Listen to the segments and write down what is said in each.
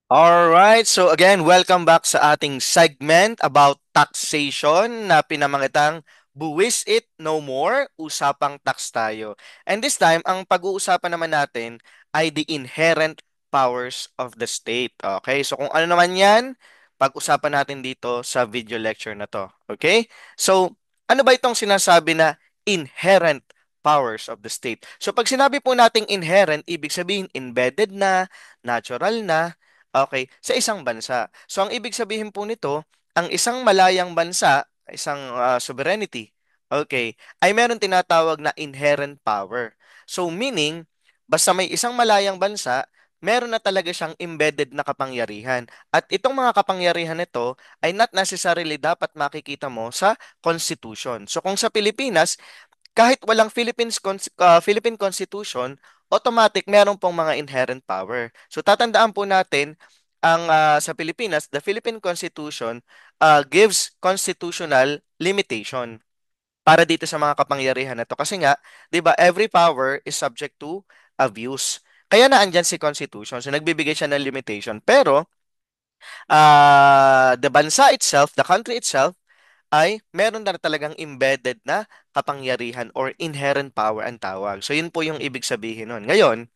Alright, so again, welcome back sa ating segment about taxation na pinamagatang Buwis It No More, Usapang Tax tayo. And this time, ang pag-uusapan naman natin ay the inherent powers of the state. Okay, so kung ano naman yan, pag-usapan natin dito sa video lecture na to. Okay, so ano ba itong sinasabi na inherent powers of the state? So pag sinabi po nating inherent, ibig sabihin embedded na, natural na, okay, sa isang bansa. So ang ibig sabihin po nito, ang isang malayang bansa, isang sovereignty, okay, ay meron tinatawag na inherent power. So meaning, basta may isang malayang bansa, meron na talaga siyang embedded na kapangyarihan. At itong mga kapangyarihan nito ay not necessarily dapat makikita mo sa Constitution. So kung sa Pilipinas, kahit walang Philippine Constitution, automatic meron pong mga inherent power. So tatandaan po natin ang sa Pilipinas, the Philippine Constitution gives constitutional limitation para dito sa mga kapangyarihan na to. Kasi nga, 'di ba, every power is subject to abuse. Kaya na andyan si Constitution. So nagbibigay siya ng limitation. Pero the bansa itself, the country itself ay meron na talagang embedded na kapangyarihan or inherent power ang tawag. So yun po yung ibig sabihin nun. Ngayon,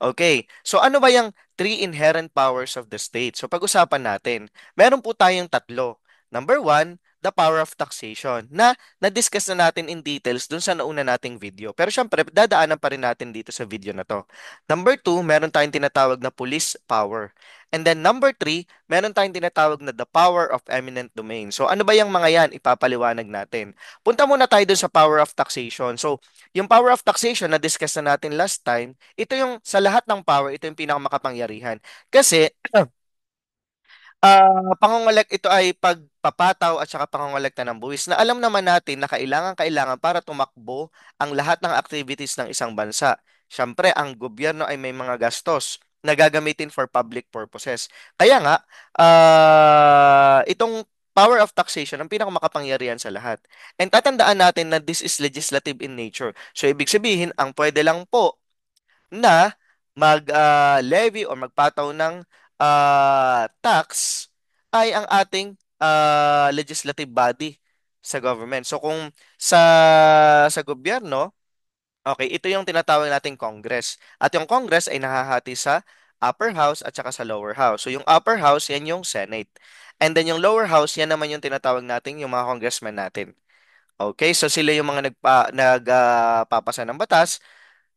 okay, so ano ba yung three inherent powers of the state? So pag-usapan natin, meron po tayong tatlo. Number one, the power of taxation na na-discuss na natin in details dun sa nauna nating video. Pero syempre, dadaanan pa rin natin dito sa video na to. Number two, meron tayong tinatawag na police power. And then number three, meron tayong tinatawag na the power of eminent domain. So ano ba yung mga yan? Ipapaliwanag natin. Punta muna tayo dun sa power of taxation. So yung power of taxation na discuss na natin last time, ito yung sa lahat ng power, ito yung pinakamakapangyarihan. Kasi pangungulek ito ay pagpapataw at saka pangungulekta ng buwis na alam naman natin na kailangan para tumakbo ang lahat ng activities ng isang bansa. Siyempre, ang gobyerno ay may mga gastos na gagamitin for public purposes. Kaya nga, itong power of taxation ang pinakamakapangyarihan sa lahat. And tatandaan natin na this is legislative in nature. So, ibig sabihin, ang pwede lang po na mag-levy or magpataw ng tax ay ang ating legislative body sa government. So kung sa gobyerno, okay, ito yung tinatawag nating Congress. At yung Congress ay nahahati sa upper house at saka sa lower house. So yung upper house, yan yung Senate. And then yung lower house, yan naman yung tinatawag nating yung mga congressmen natin. Okay, so sila yung mga nagpapasa ng batas.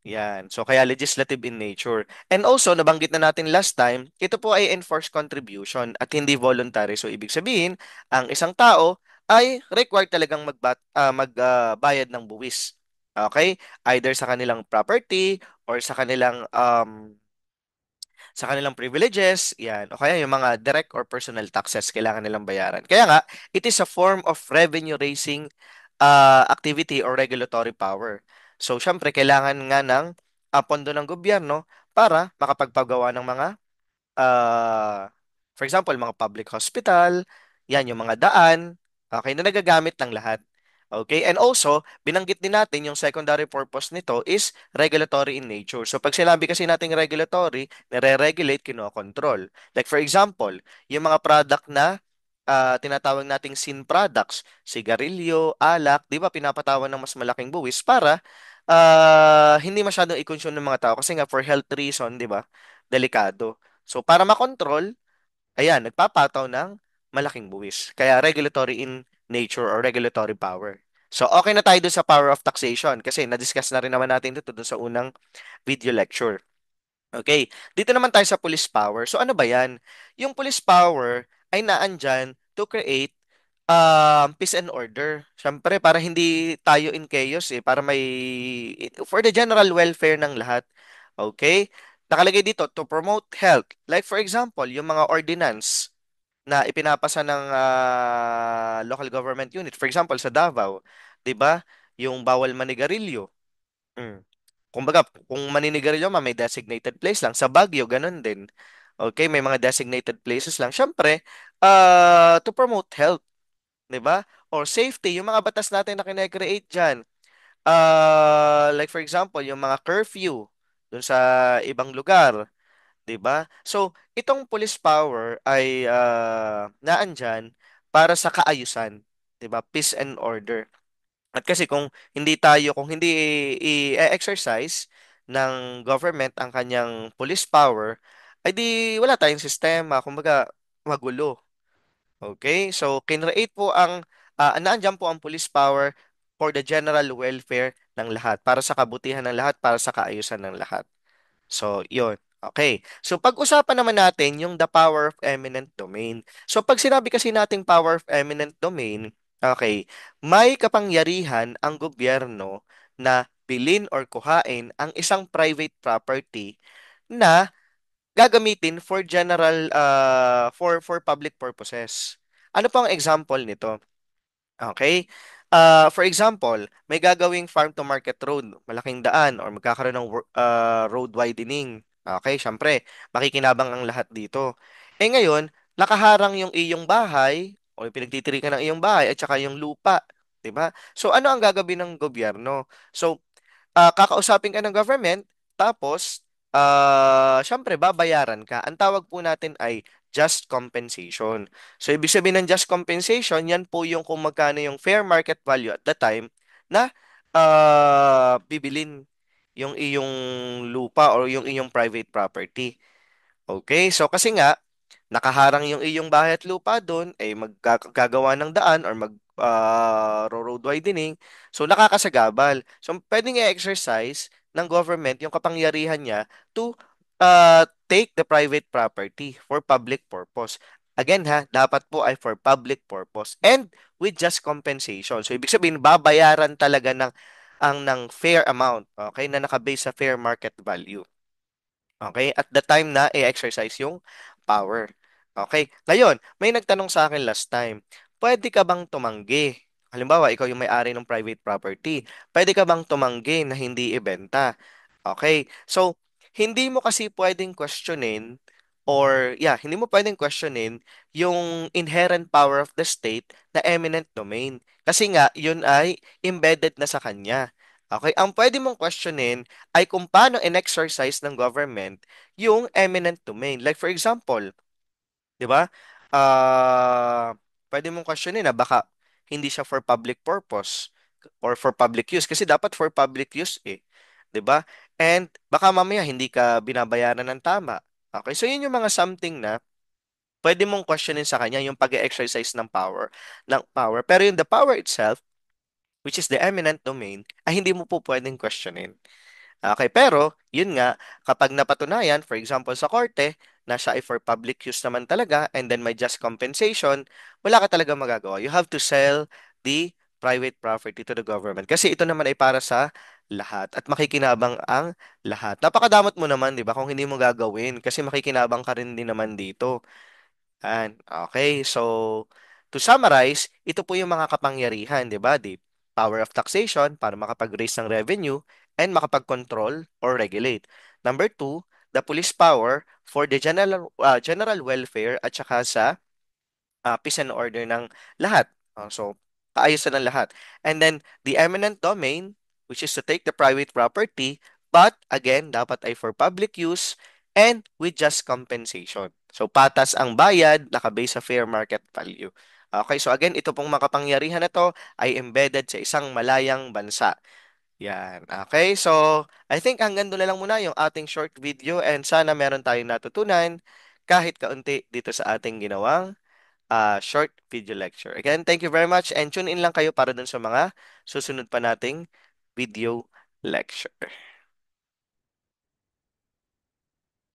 Yan. So, kaya legislative in nature. And also, nabanggit na natin last time, ito po ay enforced contribution at hindi voluntary. So, ibig sabihin, ang isang tao ay required talagang magbayad ng buwis. Okay? Either sa kanilang property or sa kanilang privileges, yan. O kaya yung mga direct or personal taxes kailangan nilang bayaran. Kaya nga, it is a form of revenue raising activity or regulatory power. So, syempre, kailangan nga ng pondo ng gobyerno para makapagpagawa ng mga uh, for example, mga public hospital, yan, yung mga daan, okay, na nagagamit ng lahat. Okay? And also, binanggit din natin yung secondary purpose nito is regulatory in nature. So, pag sinabi kasi nating regulatory, nire-regulate, kinokontrol. Like for example, yung mga product na tinatawag nating sin products, sigarilyo, alak, di ba, pinapatawan ng mas malaking buwis para hindi masyadong i-consume ng mga tao kasi nga for health reason, di ba, delikado. So, para makontrol, ayan, nagpapataw ng malaking buwis. Kaya regulatory in nature or regulatory power. So, okay na tayo dun sa power of taxation kasi na-discuss na rin naman natin ito dun sa unang video lecture. Okay, dito naman tayo sa police power. So, ano ba yan? Yung police power ay naandyan to create peace and order. Siyempre, para hindi tayo in chaos para for the general welfare ng lahat. Okay? Nakalagay dito, to promote health. Like for example, yung mga ordinance na ipinapasa ng local government unit. For example, sa Davao, 'di ba? Yung bawal manigarilyo. Mm. Kumbaga, kung maninigarilyo may designated place lang. Sa Baguio, ganun din. Okay, may mga designated places lang. Siyempre, to promote health, 'di ba? Or safety, yung mga batas natin na kine-create diyan. Like for example, yung mga curfew dun sa ibang lugar. 'di ba? So, itong police power ay naandyan para sa kaayusan, 'di ba? Peace and order. At kasi kung hindi i-exercise ng government ang kanyang police power, ay di wala tayong sistema, kumbaga magulo. Okay? So, kinreate po naandyan po ang police power for the general welfare ng lahat, para sa kabutihan ng lahat, para sa kaayusan ng lahat. So, yun. Okay. So, pag-usapan naman natin yung the power of eminent domain. So, pag sinabi kasi nating power of eminent domain, okay, may kapangyarihan ang gobyerno na bilhin or kuhain ang isang private property na gagamitin for for public purposes. Ano po ang example nito? Okay? For example, may gagawing farm to market road, malaking daan, or magkakaroon ng road widening. Okay, syempre, makikinabang ang lahat dito. Eh ngayon, nakaharang yung iyong bahay, o yung pinagtitirikan ng iyong bahay, at saka yung lupa. 'Di ba? So, ano ang gagawin ng gobyerno? So, kakausapin ka ng government, tapos, syempre, babayaran ka. Ang tawag po natin ay just compensation. So, ibig sabihin ng just compensation, yan po yung kung magkano yung fair market value at the time na bibilin yung iyong lupa or yung iyong private property. Okay, so kasi nga, nakaharang yung iyong bahay at lupa doon, ay maggagawa ng daan or road widening, so nakakasagabal. So pwedeng i-exercise ng government yung kapangyarihan niya to take the private property for public purpose. Again ha, dapat po ay for public purpose and with just compensation. So ibig sabihin, babayaran talaga ng fair amount, okay, na nakabase sa fair market value. Okay? At the time na i-exercise yung power. Okay? Ngayon, may nagtanong sa akin last time, pwede ka bang tumanggi? Halimbawa, ikaw yung may-ari ng private property. Pwede ka bang tumanggi na hindi ibenta? Okay? So, hindi mo kasi pwedeng questionin hindi mo pwedeng questionin yung inherent power of the state na eminent domain. Kasi nga, yun ay embedded na sa kanya. Okay? Ang pwede mong questionin ay kung paano in-exercise ng government yung eminent domain. Like for example, 'di ba? Pwede mong questionin na baka hindi siya for public purpose or for public use kasi dapat for public use eh, 'di ba? And baka mamaya hindi ka binabayaran ng tama. Okay, so yun yung mga something na pwede mong questionin sa kanya yung pag-exercise ng power. Pero yung the power itself, which is the eminent domain, ay hindi mo po pwedeng questionin. Okay, pero yun nga, kapag napatunayan, for example sa korte, na siya ay for public use naman talaga and then may just compensation, wala ka talaga magagawa. You have to sell the private property to the government. Kasi ito naman ay para sa lahat at makikinabang ang lahat. Napakadamot mo naman, di ba, kung hindi mo gagawin kasi makikinabang ka rin din naman dito. Okay, so to summarize, ito po yung mga kapangyarihan, di ba? The power of taxation para makapag-raise ng revenue and makapag-control or regulate. Number two, the police power for the general welfare at saka sa peace and order ng lahat. So, kaayusan ng lahat. And then, the eminent domain, which is to take the private property, but again, dapat ay for public use and with just compensation. So, patas ang bayad, nakabase sa fair market value. Okay, so again, ito pong makapangyarihan na to ay embedded sa isang malayang bansa. Yan. Okay, so I think hanggang doon na lang muna yung ating short video and sana meron tayong natutunan kahit kaunti dito sa ating ginawang short video lecture. Again, thank you very much and tune in lang kayo para dun sa mga susunod pa nating video lecture.